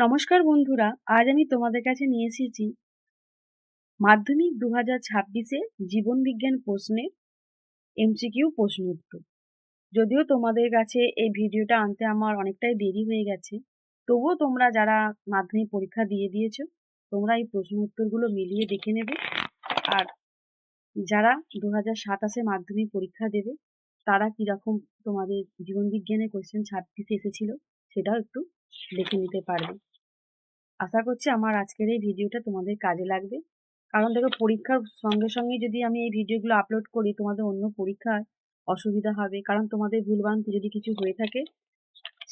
নমস্কার বন্ধুরা, আজ আমি তোমাদের কাছে নিয়ে এসেছি মাধ্যমিক 2026-এ জীবন বিজ্ঞান প্রশ্নের এমসিকিউ প্রশ্ন উত্তর। যদিও তোমাদের কাছে এই ভিডিওটা আনতে আমার অনেকটাই দেরি হয়ে গেছে, তবুও তোমরা যারা মাধ্যমিক পরীক্ষা দিয়ে দিয়েছো তোমরা এই প্রশ্ন উত্তরগুলো মিলিয়ে দেখে নেবে। আর যারা 2027-এ মাধ্যমিক পরীক্ষা দেবে তারা কিরকম তোমাদের জীবন বিজ্ঞানের কোশ্চেন 26 এসেছিল সেটাও একটু দেখে নিতে পারবে। আশা করছি আমার আজকের এই ভিডিওটা তোমাদের কাজে লাগবে। কারণ দেখো, পরীক্ষার সঙ্গে সঙ্গে যদি আমি এই ভিডিওগুলো আপলোড করি তোমাদের অন্য পরীক্ষায় অসুবিধা হবে। কারণ তোমাদের ভুলভ্রান্তি যদি কিছু হয়ে থাকে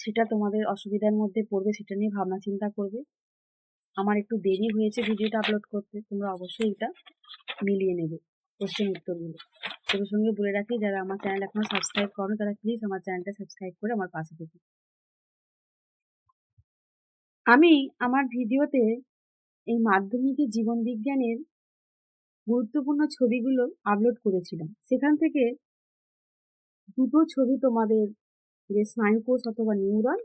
সেটা তোমাদের অসুবিধার মধ্যে পড়বে, সেটা নিয়ে ভাবনা চিন্তা করবে। আমার একটু দেরি হয়েছে ভিডিওটা আপলোড করতে, তোমরা অবশ্যই এটা মিলিয়ে নেবে কোশ্চেন উত্তরগুলো। সেই সঙ্গে বলে রাখি, যারা আমার চ্যানেল এখনো সাবস্ক্রাইব করো তারা প্লিজ আমার চ্যানেলটা সাবস্ক্রাইব করে আমার পাশে থেকো। আমি আমার ভিডিওতে এই মাধ্যমিকের জীবন বিজ্ঞানের গুরুত্বপূর্ণ ছবিগুলো আপলোড করেছিলাম। সেখান থেকে দুটো ছবি তোমাদের, যে স্নায়ুকোষ অথবা নিউরন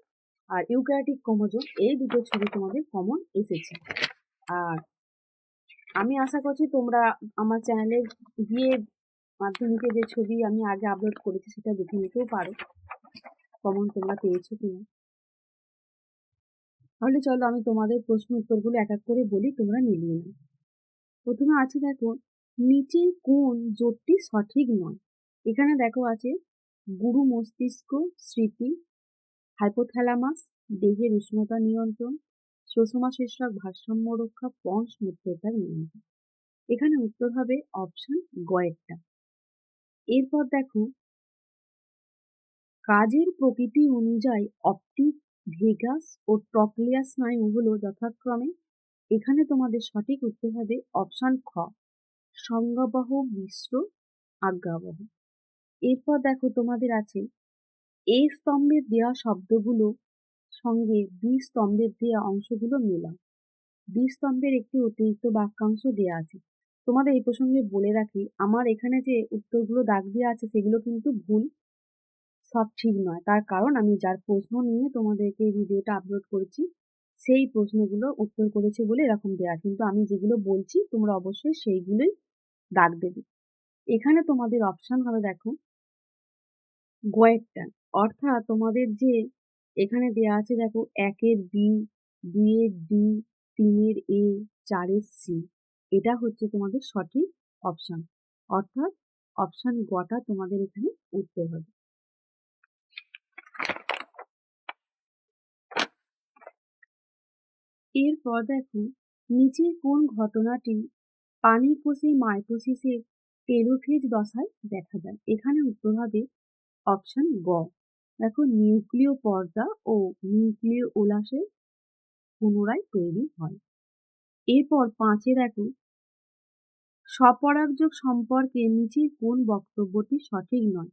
আর ইউক্যারিওটিক ক্রোমোজোম, এই দুটো ছবি তোমাদের কমন এসেছে। আর আমি আশা করছি তোমরা আমার চ্যানেলে গিয়ে মাধ্যমিকে যে ছবি আমি আগে আপলোড করেছি সেটা দেখে নিতেও পারো কমন তোমরা পেয়েছো কিনা। তাহলে চলো আমি তোমাদের প্রশ্ন উত্তরগুলো এক এক করে বলি, তোমরা মিলিয়ে নাও। প্রথমে আছে দেখো, নিচের কোন জোটটি সঠিক নয়। এখানে দেখো আছে গুরু মস্তিষ্ক স্মৃতি, হাইপোথ্যালামাস দেহের উষ্ণতা নিয়ন্ত্রণ, শ্বসনাশেষক ভারসাম্য রক্ষা, পঞ্চ মূত্রত্যাগ নিয়ন্ত্রণ। এখানে উত্তর হবে অপশন গ এরটা। এরপর দেখো, কাজের প্রকৃতি অনুযায়ী অপটিক, ভেগাস ও ট্রক্লিয়া স্নায়ু হলো যথাক্রমে। এখানে তোমাদের সঠিক উত্তর হবে অপশন খ, সংজ্ঞাবহ, মিশ্র, আজ্ঞাবহ। এরপর দেখো তোমাদের আছে এ স্তম্ভের দেওয়া শব্দগুলো সঙ্গে বি স্তম্ভের দেওয়া অংশগুলো মেলাও। বি স্তম্ভের একটি অতিরিক্ত বাক্যাংশ দেওয়া আছে। তোমাদের এই প্রসঙ্গে বলে রাখি, আমার এখানে যে উত্তরগুলো দাগ দেওয়া আছে সেগুলো কিন্তু ভুল, সব ঠিক নয়। তার কারণ আমি যার প্রশ্ন নিয়ে তোমাদেরকে এই ভিডিওটা আপলোড করেছি সেই প্রশ্নগুলো উত্তর করেছে বলে এরকম দেওয়া, কিন্তু আমি যেগুলো বলছি তোমরা অবশ্যই সেইগুলোই দাগ দেবে। এখানে তোমাদের অপশন হবে দেখো গয়েরটা, অর্থাৎ তোমাদের যে এখানে দেয়া আছে দেখো 1-এর বি, 2-এর ডি, 3-এর এ, 4-এর সি, এটা হচ্ছে তোমাদের সঠিক অপশন। অর্থাৎ অপশন গটা তোমাদের এখানে উত্তর হবে। এরপর দেখো, নিচে কোন ঘটনাটি পানির কোষে মাইটোসিসের টেলোফেজ দশায় দেখা যায়। এখানে উত্তর হবে অপশন গ। দেখো, নিউক্লিয় পর্দা ও নিউক্লিয় ওলাসের পুনরায় তৈরি হয়। এরপর 5-এ দেখো, স্বপরাগযোগ সম্পর্কে নিচের কোন বক্তব্যটি সঠিক নয়।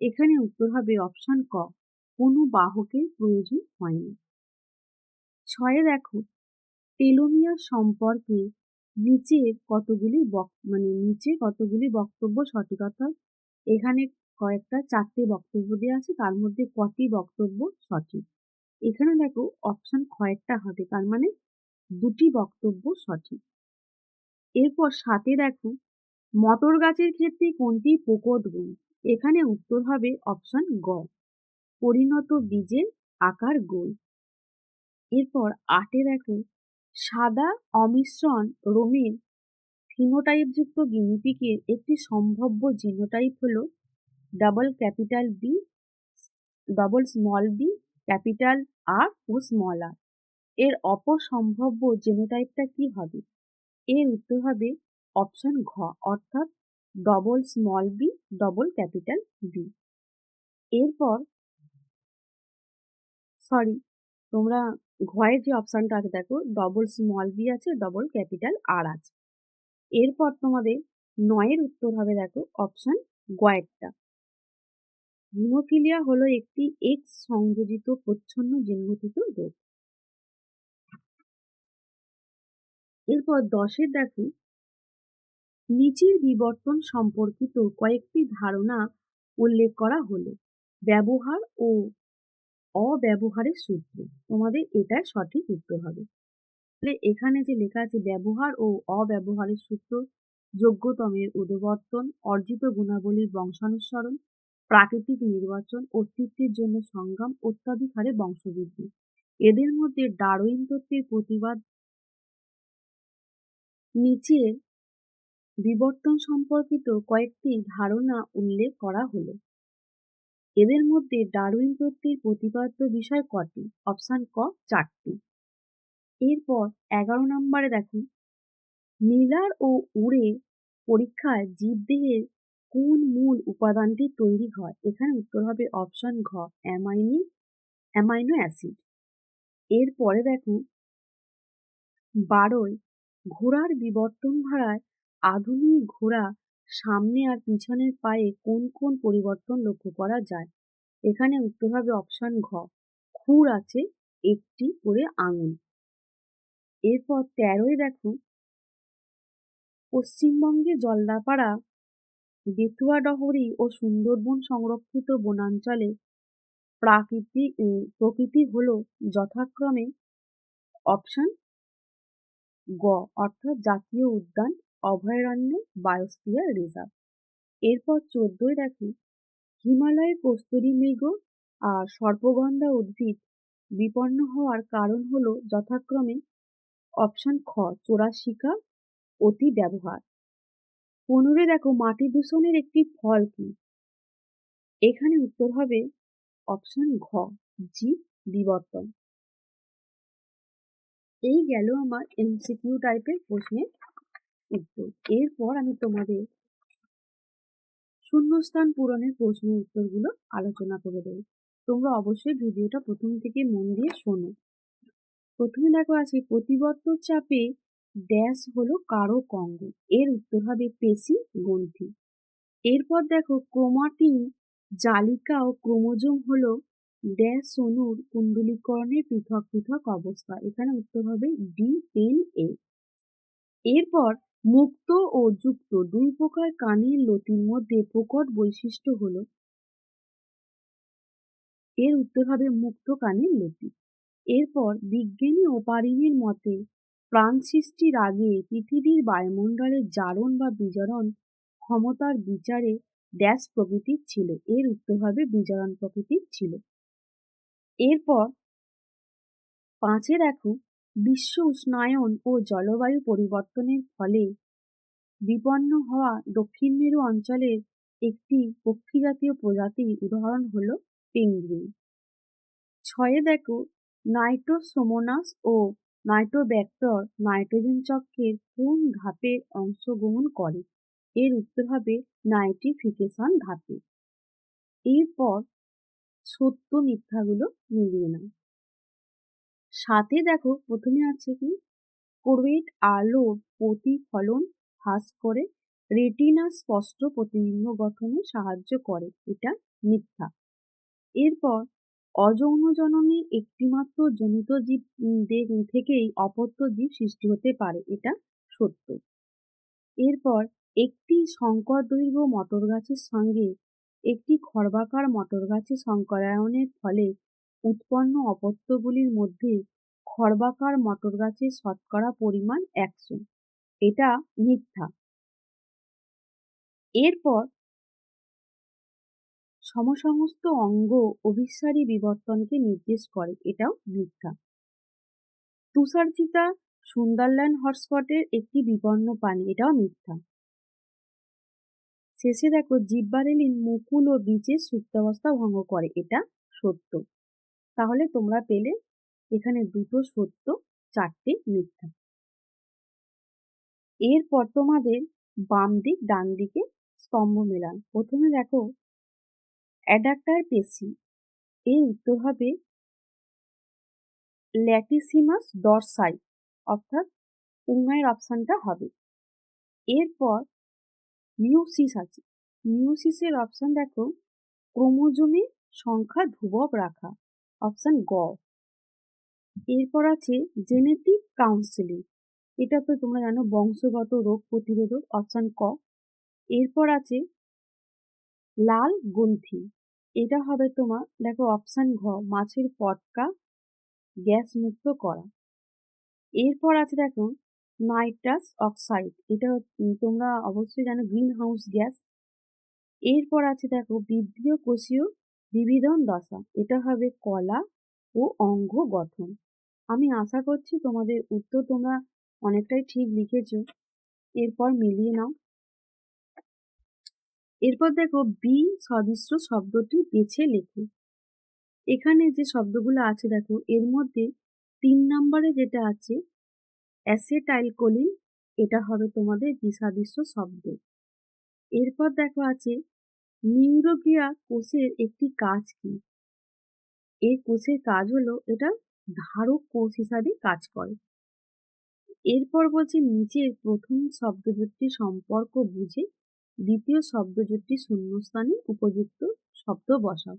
এখানে উত্তর হবে অপশন ক, কোনো বাহকের প্রয়োজন হয় না। 6-এ দেখো, টেলোমিয়ার সম্পর্কে নিচের কতগুলি বক্তব্য সঠিক। অর্থাৎ এখানে কয়েকটা 4টে বক্তব্য দেওয়া আছে, তার মধ্যে কটি বক্তব্য সঠিক। এখানে দেখো অপশন খয়েরটা হবে, তার মানে 2টি বক্তব্য সঠিক। এরপর 7-এ দেখো, মটর গাছের ক্ষেত্রে কোনটি প্রকট গুণ। এখানে উত্তর হবে অপশন গ, পরিণত বীজের আকার গোল। এরপর 8-এ দেখো, সাদা অমিশ্রণ রোমের ফিনোটাইপযুক্ত গিনিপিগের একটি সম্ভাব্য জিনোটাইপ হল double capital B, double small B, capital R ও স্মল আর। এর অপর সম্ভাব্য জিনোটাইপটা কি হবে? এর উত্তর হবে অপশন ঘ, অর্থাৎ double small B, double capital B. এরপর সরি, তোমরা ঘয়ের যে অপশনটা আছে দেখো, ডবল স্মল বি আছে, ডবল ক্যাপিটাল আর আছে। এরপর তোমাদের 9-এর উত্তর হবে দেখো অপশন গয়েরটা। হিমোফিলিয়া হলো একটি এক্স সংযোজিত প্রচ্ছন্ন জিনঘটিত রোগ। এরপর 10-এর দেখো, নিচের বিবর্তন সম্পর্কিত কয়েকটি ধারণা উল্লেখ করা হলো। ব্যবহার ও অব্যবহারের সূত্র। তোমাদের এটাই সঠিক উত্তর হবে। তাহলে এখানে যে লেখা আছে ব্যবহার ও অব্যবহারের সূত্র, যোগ্যতমের উদ্বর্তন, অর্জিত গুণাবলীর বংশানুসরণ, প্রাকৃতিক নির্বাচন, অস্তিত্বের জন্য সংগ্রাম, অত্যাধিক হারে বংশবৃদ্ধি। এদের মধ্যে ডারউইন তত্ত্বের প্রতিবাদ নিচে বিবর্তন সম্পর্কিত কয়েকটি ধারণা উল্লেখ করা হলো। এদের মধ্যে ডারউইন তত্ত্বের প্রতিপাদ্য বিষয় কটি? অপশন ক 4টি। এরপর 11 নম্বরে দেখো, মিলার ও উরে পরীক্ষায় জীবদেহের কোন মূল উপাদানটি তৈরি হয়? এখানে উত্তর হবে অপশন ঘ অ্যামাইনো অ্যাসিড। এরপরে দেখো 12 ঘোড়ার বিবর্তন ধারায় আধুনিক ঘোড়া সামনে আর পিছনের পায়ে কোন কোন পরিবর্তন লক্ষ্য করা যায়? এখানে উত্তর হবে অপশন ঘ, খুর আছে একটি করে আঙুল। এরপর 13 দেখো, পশ্চিমবঙ্গে জলদাপাড়া, বেতুয়াডহরি ও সুন্দরবন সংরক্ষিত বনাঞ্চলে প্রকৃতি হলো যথাক্রমে অপশন গ অর্থাৎ জাতীয় উদ্যান, অভয়ারণ্য, বায়োস্ফিয়ার রিজার্ভ। এরপর 14 দেখো, হিমালয়ে কস্তুরী মৃগ আর সর্পগন্ধা উদ্ভিদ বিপন্ন হওয়ার কারণ হলো যথাক্রমে অপশন খ চোরা শিকার, অতি ব্যবহার। 15 দেখো, মাটি দূষণের একটি ফল কি? এখানে উত্তর হবে অপশন ঘ জীব বিবর্তন। এই গেল আমার এমসিকিউ টাইপের প্রশ্নের উত্তর। এরপর আমি তোমাদের শূন্যস্থান পূরণের প্রশ্নের উত্তরগুলো আলোচনা করে দেব। তোমরা অবশ্যই ভিডিওটা প্রথম থেকে মন দিয়ে শোনো। প্রথমে দেখো আছে, প্রতিবর্ত চাপে ড্যাশ হলো কারক অঙ্গ। এর উত্তর হবে পেশি গ্রন্থি। এরপর দেখো, ক্রোমাটিন জালিকা ও ক্রোমোজোম হলো ড্যাশ অণুর কুণ্ডলীকরণের পৃথক পৃথক অবস্থা। এখানে উত্তর হবে ডিএনএ। এরপর মুক্ত ও যুক্ত দুই প্রকার কানের লতির মধ্যে প্রকট বৈশিষ্ট্য হলো, এর উত্তর হবে মুক্ত কানের লতি। এরপর বিজ্ঞানী ও পারিনের মতে প্রাণ সৃষ্টির আগে পৃথিবীর বায়ুমণ্ডলের জারণ বা বিজারণ ক্ষমতার বিচারে ড্যাশ প্রকৃতির ছিল। এর উত্তর হবে বিজারণ প্রকৃতির ছিল। এরপর 5 দেখো, বিশ্ব উষ্ণায়ন ও জলবায়ু পরিবর্তনের ফলে বিপন্ন হওয়া দক্ষিণ মেরু অঞ্চলের একটি পক্ষীজাতীয় প্রজাতির উদাহরণ হলো পেঙ্গুইন। 6 দেখো, নাইট্রোসোমোনাস ও নাইট্রোব্যাক্টর নাইট্রোজেন চক্রের কোন ধাপে অংশগ্রহণ করে? এর উত্তর হবে নাইট্রিফিকেশন ধাপে। এরপর সত্য মিথ্যাগুলো মিলিয়ে নাও। 7 দেখো, প্রথমে আছে কি, কোরবেট আলোর প্রতিফলন হ্রাস করে রেটিনা স্পষ্ট প্রতিবিম্ব গঠনে সাহায্য করে। এটা মিথ্যা। এরপর অযৌন জননের একটিমাত্র জনিত জীব থেকেই অপত্য জীব সৃষ্টি হতে পারে। এটা সত্য। এরপর একটি সংকর দৈর্ঘ্য মটর গাছের সঙ্গে একটি খর্বাকার মটর গাছের সংকরায়নের ফলে উৎপন্ন অপত্যগুলির মধ্যে খর্বাকার মটর গাছের শতকরা পরিমাণ 100। এটা মিথ্যা। এরপর সমসমস্ত অঙ্গ অভিসারী বিবর্তনকে নির্দেশ করে। এটাও মিথ্যা। তুষারচিতা সুন্দারল্যান্ড হটস্পটের একটি বিপন্ন প্রাণী। এটাও মিথ্যা। শেষে দেখো, জিব্বারেলিন মুকুল ও বীজের সুপ্তাবস্থা ভঙ্গ করে। এটা সত্য। তাহলে তোমরা পেলে এখানে 2টো সত্য, 4টে মিথ্যা। এরপর তোমাদের বাম দিক ডান দিকে স্তম্ভ মেলান। প্রথমে দেখো, অ্যাডাক্টার পেশি। এর উত্তর হবে ল্যাটিসিমাস ডরসাই, অর্থাৎ উঙ্গাইয়ের অপশনটা হবে। এরপর মিউসিস আছে। মিউসিসের অপশন দেখো, ক্রোমোজোমের সংখ্যা ধ্রুবক রাখা। অপশন গ। এরপর আছে জেনেটিক কাউন্সেলিং। এটা তো তোমরা জানো, বংশগত রোগ প্রতিরোধক। অপশন ক। এরপর আছে লাল গ্রন্থি। এটা হবে তোমার, দেখো অপশন ঘ, মাছের পটকা গ্যাস মুক্ত করা। এরপর আছে দেখো নাইট্রাস অক্সাইড, এটা তোমরা অবশ্যই জানো গ্রিন হাউস গ্যাস। এরপর আছে দেখো বৃদ্ধিও কোষীয় বিবিধন দশা, এটা হবে কলা ও অঙ্গ গঠন। আমি আশা করছি তোমাদের উত্তর তোমরা অনেকটাই ঠিক লিখেছো। এরপর মিলিয়ে নাও। এরপর দেখো বি সদৃশ্য শব্দটি বেছে লেখো। এখানে যে শব্দগুলো আছে দেখো, এর মধ্যে 3 নম্বরে যেটা আছে অ্যাসেটাইলকোলিন, এটা হবে তোমাদের বিসাদৃশ্য শব্দ। এরপর দেখো আছে নিউরোগ্লিয়া কোষের একটি কাজ কি? এই কোষের কাজ হলো এটা ধারক কোষ হিসাবে কাজ করে। এরপর বলছে নিচের প্রথম শব্দজোটটি সম্পর্ক বুঝে দ্বিতীয় শব্দজোটটি শূন্যস্থানে উপযুক্ত শব্দ বসাও।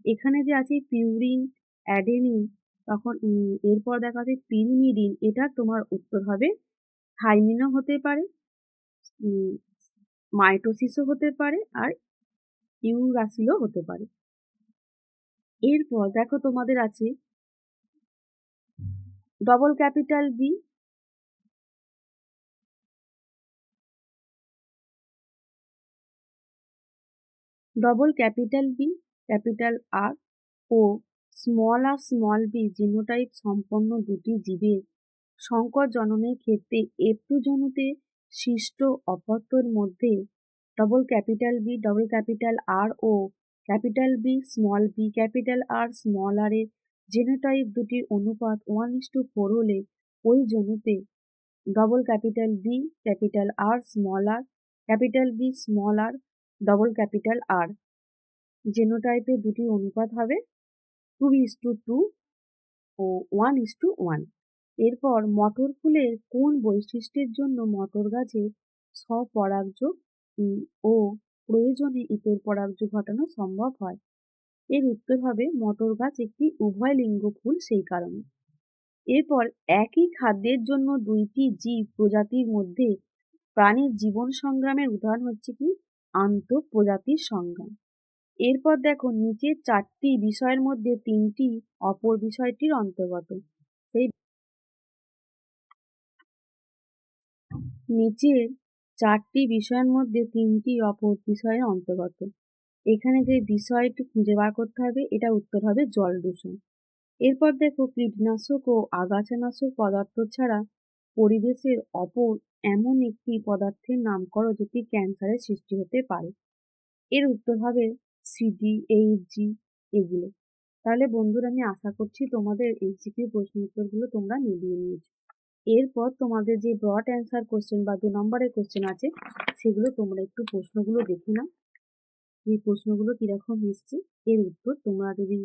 এখানে যে আছে পিউরিন, অ্যাডেনিন, তখন এরপর দেখা আছে পিরিমিডিন, এটা তোমার উত্তর হবে থাইমিনও হতে পারে, মাইটোসিসও হতে পারে, আর ইউরাসিলও হতে পারে। এরপর দেখো তোমাদের আছে double capital B, double capital B, capital R ও স্মল বি জিনোটাইপ সম্পন্ন দুটি জীবের সংকর জননের ক্ষেত্রে F2 জনুতে সৃষ্ট অপত্যের মধ্যে double capital B, double capital R ও capital B capital R small R এর জিনোটাইপ দুটির অনুপাত 1:4 হলে ওই জনুতে double capital B capital R small R capital B small R double capital R জেনোটাইপের দুটি অনুপাত হবে 2:2 ও 1:1। এরপর মটর ফুলের কোন বৈশিষ্ট্যের জন্য মটর গাছে স্বপরাগযোগ ও প্রয়োজনে ইতর পরাগযোগ ঘটানো সম্ভব হয়? এর উত্তর হবে মটর গাছ একটি উভয় লিঙ্গ ফুল, সেই কারণে। এরপর একই খাদ্যের জন্য দুইটি জীব প্রজাতির মধ্যে প্রাণীর জীবন সংগ্রামের উদাহরণ হচ্ছে কি? আন্তঃপ্রজাতির সংগ্রাম। এরপর দেখো নিচের 4টি বিষয়ের মধ্যে 3টি অপর বিষয়টির অন্তর্গত। সেই নিচের 4টি বিষয়ের মধ্যে 3টি অপর বিষয়ের অন্তর্গত। এখানে যে বিষয়টি খুঁজে বার করতে হবে, এটা উত্তর হবে জল দূষণ। এরপর দেখো কীটনাশক ও আগাছানাশক পদার্থ ছাড়া পরিবেশের অপর এমন একটি পদার্থের নাম করো যেটি ক্যান্সারের সৃষ্টি হতে পারে। এর উত্তর হবে সিডি, এইচজি, এগুলো। তাহলে বন্ধুরা আমি আশা করছি তোমাদের এমসিকিউ প্রশ্ন উত্তরগুলো তোমরা মিলিয়ে নিয়েছো। এরপর তোমাদের যে ব্রড অ্যান্সার কোশ্চেন বা 2 নম্বরের কোশ্চেন আছে, সেগুলো তোমরা একটু প্রশ্নগুলো দেখে নাও, এই প্রশ্নগুলো কিরকম এসছে। এর উত্তর তোমরা যদি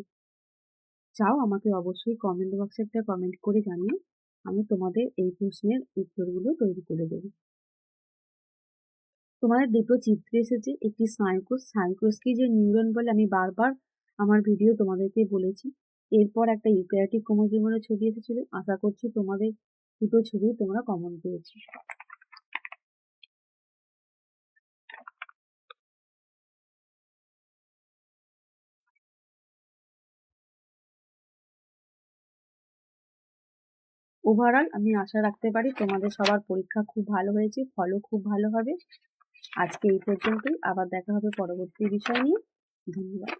চাও আমাকে অবশ্যই কমেন্ট বক্সে একটা কমেন্ট করে জানিও, আমি তোমাদের এই প্রশ্নের উত্তরগুলো তৈরি করে দেবো। তোমাদের দুটো চিত্র এসেছে, একটি স্নায়ুকোষ, স্নায়ুকোষকে যে নিউরন বলে আমি বারবার আমার ভিডিও তোমাদেরকে বলেছি। এরপর একটা ইউক্যারিওটিক ক্রোমোজোমের ছবি এসেছিল, আশা করছি তোমাদের দুটো ছবি তোমরা কমন পেয়েছো। ওভারঅল আমি আশা রাখতে পারি তোমাদের সবার পরীক্ষা খুব ভালো হয়েছে, ফলও খুব ভালো হবে। আজকে এই পর্যন্তই, আবার দেখা হবে পরবর্তী বিষয় নিয়ে। ধন্যবাদ।